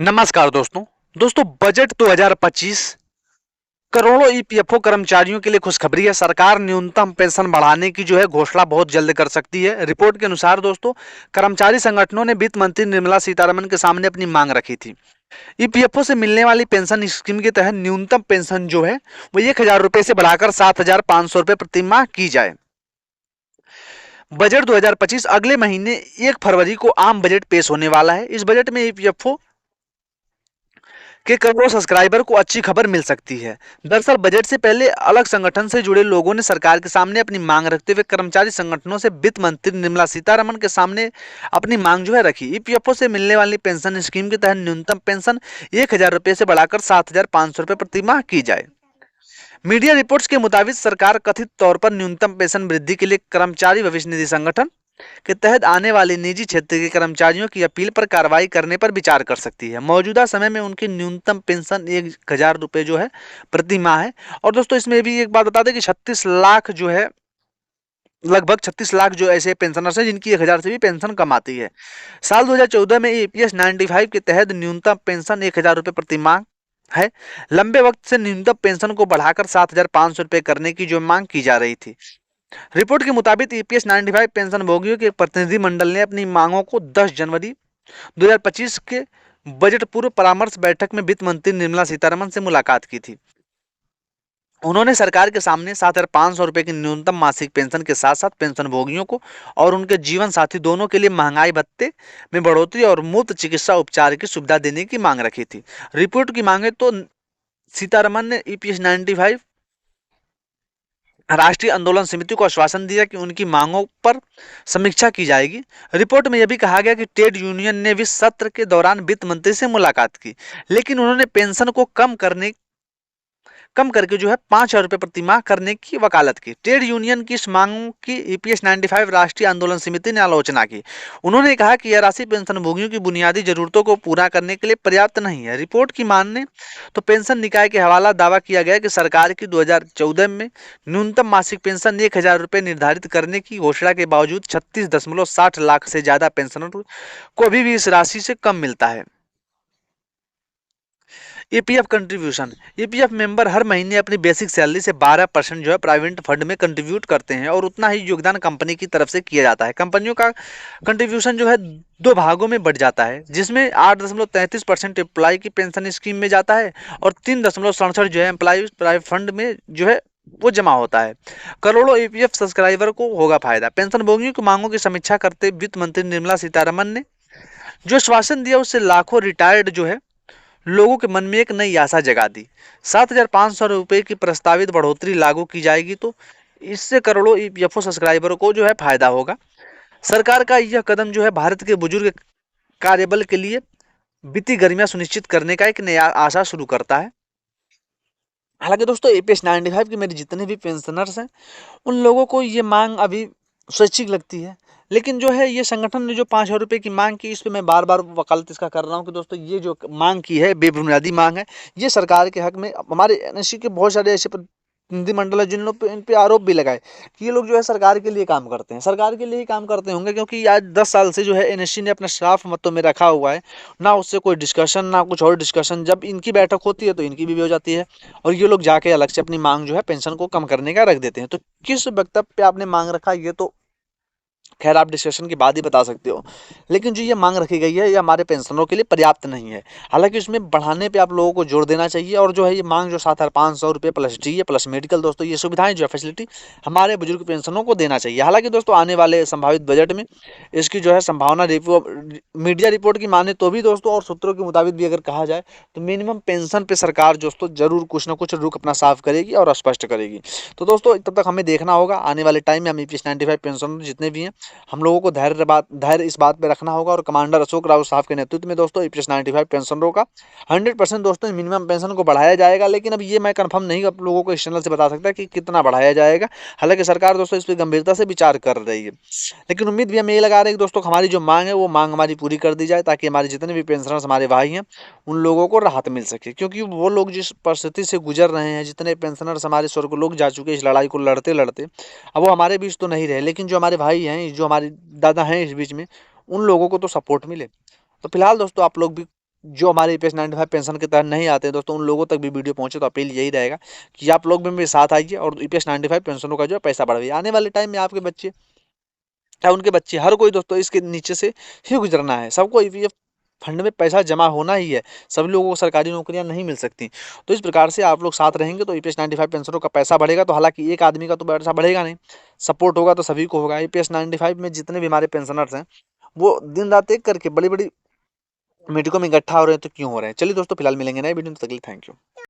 नमस्कार दोस्तों बजट 2025 करोड़ों ईपीएफओ कर्मचारियों के लिए खुशखबरी है। सरकार न्यूनतम पेंशन बढ़ाने की जो है घोषणा बहुत जल्द कर सकती है। रिपोर्ट के अनुसार दोस्तों कर्मचारी संगठनों ने वित्त मंत्री निर्मला सीतारमण के सामने अपनी मांग रखी थी। ईपीएफओ से मिलने वाली पेंशन स्कीम के तहत न्यूनतम पेंशन जो है वो 1,000 रुपए से बढ़ाकर 7,500 रुपए प्रति माह की जाए। बजट 2025 अगले महीने 1 फरवरी को आम बजट पेश होने वाला है। इस बजट में ईपीएफओ के करोड़ों सब्सक्राइबर को अच्छी खबर मिल सकती है। दरअसल बजट से पहले अलग संगठन से जुड़े लोगों ने सरकार के सामने अपनी मांग रखते हुए कर्मचारी संगठनों से वित्त मंत्री निर्मला सीतारमण के सामने अपनी मांग जो है रखी। ईपीएफओ से मिलने वाली पेंशन स्कीम के तहत न्यूनतम पेंशन 1,000 रुपए से बढ़ाकर 7,500 रुपए प्रति माह की जाए। मीडिया रिपोर्ट्स के मुताबिक सरकार कथित तौर पर न्यूनतम पेंशन वृद्धि के लिए कर्मचारी भविष्य निधि संगठन के तहत आने वाले निजी क्षेत्र के कर्मचारियों की अपील पर कार्रवाई करने पर विचार कर सकती है। मौजूदा समय में उनकी न्यूनतम पेंशन 1,000 रुपए जो है प्रति माह है। और दोस्तों इसमें भी एक बात बता दें कि 36 लाख जो है लगभग 36 लाख जो ऐसे पेंशनर्स हैं जिनकी 1,000 से भी पेंशन कम आती है। साल 2014 में ईपीएस 95 के तहत न्यूनतम पेंशन 1,000 रुपए प्रति माह है। लंबे वक्त से न्यूनतम पेंशन को बढ़ाकर 7,500 रुपए करने की जो मांग की जा रही थी। रिपोर्ट के मुताबिक ईपीएस 95 पेंशन भोगियों के एक प्रतिनिधि मंडल ने अपनी मांगों को 10 जनवरी 2025 के बजट पूर्व परामर्श बैठक में वित्त मंत्री निर्मला सीतारमण से मुलाकात की थी। उन्होंने सरकार के सामने 7,500 रुपए की न्यूनतम मासिक पेंशन के साथ साथ पेंशन भोगियों को और उनके जीवन साथी दोनों के लिए महंगाई भत्ते में बढ़ोतरी और मुफ्त चिकित्सा उपचार की सुविधा देने की मांग रखी थी। रिपोर्ट की मांगे तो सीतारमण ने ईपीएस 95 राष्ट्रीय आंदोलन समिति को आश्वासन दिया कि उनकी मांगों पर समीक्षा की जाएगी। रिपोर्ट में यह भी कहा गया कि ट्रेड यूनियन ने भी सत्र के दौरान वित्त मंत्री से मुलाकात की, लेकिन उन्होंने पेंशन को कम करके जो है 5,000 रुपए प्रति माह करने की वकालत की। ट्रेड यूनियन की इस मांग की ईपीएस 95 राष्ट्रीय आंदोलन समिति ने आलोचना की। उन्होंने कहा कि यह राशि पेंशन भोगियों की बुनियादी जरूरतों को पूरा करने के लिए पर्याप्त नहीं है। रिपोर्ट की माने तो पेंशन निकाय के हवाला दावा किया गया कि सरकार की 2014 में न्यूनतम मासिक पेंशन 1,000 रुपए निर्धारित करने की घोषणा के बावजूद 36.60 लाख से ज्यादा पेंशनर को अभी भी इस राशि से कम मिलता है। ईपीएफ कंट्रीब्यूशन ईपीएफ मेंबर हर महीने अपनी बेसिक सैलरी से 12% जो है प्राइवेट फंड में कंट्रीब्यूट करते हैं और उतना ही योगदान कंपनी की तरफ से किया जाता है। कंपनियों का कंट्रीब्यूशन जो है दो भागों में बढ़ जाता है, जिसमें 8.33% एम्प्लॉय की पेंशन स्कीम में जाता है और 3.67 जो है एम्प्लॉय प्राइवेट फंड में जो है वो जमा होता है। करोड़ों ईपीएफ सब्सक्राइबर को होगा फायदा। पेंशन भोगियों की मांगों की समीक्षा करते वित्त मंत्री निर्मला सीतारमण ने जो आश्वासन दिया उससे लाखों रिटायर्ड जो है लोगों के मन में एक नई आशा जगा दी। 7,500 रुपए की प्रस्तावित बढ़ोतरी लागू की जाएगी तो इससे करोड़ों ईपीएफओ सब्सक्राइबरों को जो है फायदा होगा। सरकार का यह कदम जो है भारत के बुजुर्ग कार्यबल के लिए वित्तीय गर्मियां सुनिश्चित करने का एक नया आशा शुरू करता है। हालांकि दोस्तों ईपीएस 95 के मेरे जितने भी पेंशनर्स हैं उन लोगों को ये मांग अभी स्वैच्छिक लगती है, लेकिन जो है ये संगठन ने जो 5,000 रुपए की मांग की इस पे मैं बार बार वकालत इसका कर रहा हूँ कि दोस्तों ये जो मांग की है बेबुनियादी मांग है। ये सरकार के हक में हमारे एनएससी के बहुत सारे ऐसे प्रतिनिधि मंडल है जिन लोग पे इन पे आरोप भी लगाए कि ये लोग जो है सरकार के लिए काम करते हैं। सरकार के लिए ही काम करते होंगे क्योंकि आज 10 साल से जो है एनएससी ने अपना स्टाफ मतों में रखा हुआ है, ना उससे कोई डिस्कशन ना कुछ और डिस्कशन। जब इनकी बैठक होती है तो इनकी भी हो जाती है और ये लोग जाके अलग से अपनी मांग जो है पेंशन को कम करने का रख देते हैं। तो किस वक्तव्य पे आपने मांग रखा ये तो खैर आप डिस्कशन के बाद ही बता सकते हो, लेकिन जो ये मांग रखी गई है ये हमारे पेंशनरों के लिए पर्याप्त नहीं है। हालांकि इसमें बढ़ाने पे आप लोगों को जोर देना चाहिए और जो है ये मांग जो 7,500 रुपये प्लस डीए प्लस मेडिकल दोस्तों ये सुविधाएं जो है फैसिलिटी हमारे बुजुर्ग पेंशनरों को देना चाहिए। हालांकि दोस्तों आने वाले संभावित बजट में इसकी जो है संभावना मीडिया रिपोर्ट की माने तो भी दोस्तों और सूत्रों के मुताबिक भी अगर कहा जाए तो मिनिमम पेंशन पे सरकार दोस्तों जरूर कुछ ना कुछ रुख अपना साफ करेगी और स्पष्ट करेगी। तो दोस्तों तब तक हमें देखना होगा आने वाले टाइम में हम ईपीएस 95 पेंशन जितने भी हैं हम लोगों को धैर्य इस बात पे रखना होगा और कमांडर अशोक राव साहब के नेतृत्व में दोस्तों ईपीएस 95 पेंशनरों का 100% दोस्तों मिनिमम पेंशन को बढ़ाया जाएगा। लेकिन अब ये मैं कंफर्म नहीं आप लोगों को इस चैनल से बता सकता कि कितना बढ़ाया जाएगा। हालांकि सरकार दोस्तों इस पर गंभीरता से विचार कर रही है, लेकिन उम्मीद भी हम ये लगा रहे हैं कि दोस्तों हमारी जो मांग है वो मांग हमारी पूरी कर दी जाए ताकि हमारे जितने भी पेंशनर्स हमारे भाई हैं उन लोगों को राहत मिल सके। क्योंकि वो लोग जिस परिस्थिति से गुजर रहे हैं, जितने पेंशनर्स हमारे स्वर्गलोक जा चुके इस लड़ाई को लड़ते लड़ते, अब वो हमारे बीच तो नहीं रहे, लेकिन जो हमारे भाई हैं जो हमारे दादा हैं इस बीच में उन लोगों को तो सपोर्ट मिले। तो फिलहाल दोस्तों आप लोग भी जो हमारे ईपीएस 95 पेंशन के तहत नहीं आते हैं दोस्तों, उन लोगों तक भी वीडियो पहुंचे। तो अपील यही रहेगा कि आप लोग भी मेरे साथ आइए और ईपीएस 95 पेंशनों का जो है पैसा बढ़ाइए। आने वाले टाइम में आपके बच्चे या उनके बच्चे, हर कोई दोस्तों इसके नीचे से ही गुजरना है। सबको ईपीएफ फंड में पैसा जमा होना ही है। सभी लोगों को सरकारी नौकरियां नहीं मिल सकती। तो इस प्रकार से आप लोग साथ रहेंगे तो ईपीएस 95 पेंशनों का पैसा बढ़ेगा। तो हालांकि एक आदमी का तो पैसा बढ़ेगा नहीं, सपोर्ट होगा तो सभी को होगा। ईपीएस 95 में जितने भी हमारे पेंशनर्स हैं वो दिन रात एक करके बड़ी बड़ी मीटिंगों में इकट्ठा हो रहे हैं। तो क्यों हो रहे हैं? चलिए दोस्तों, फिलहाल मिलेंगे नए वीडियो में, तब तक के लिए थैंक यू।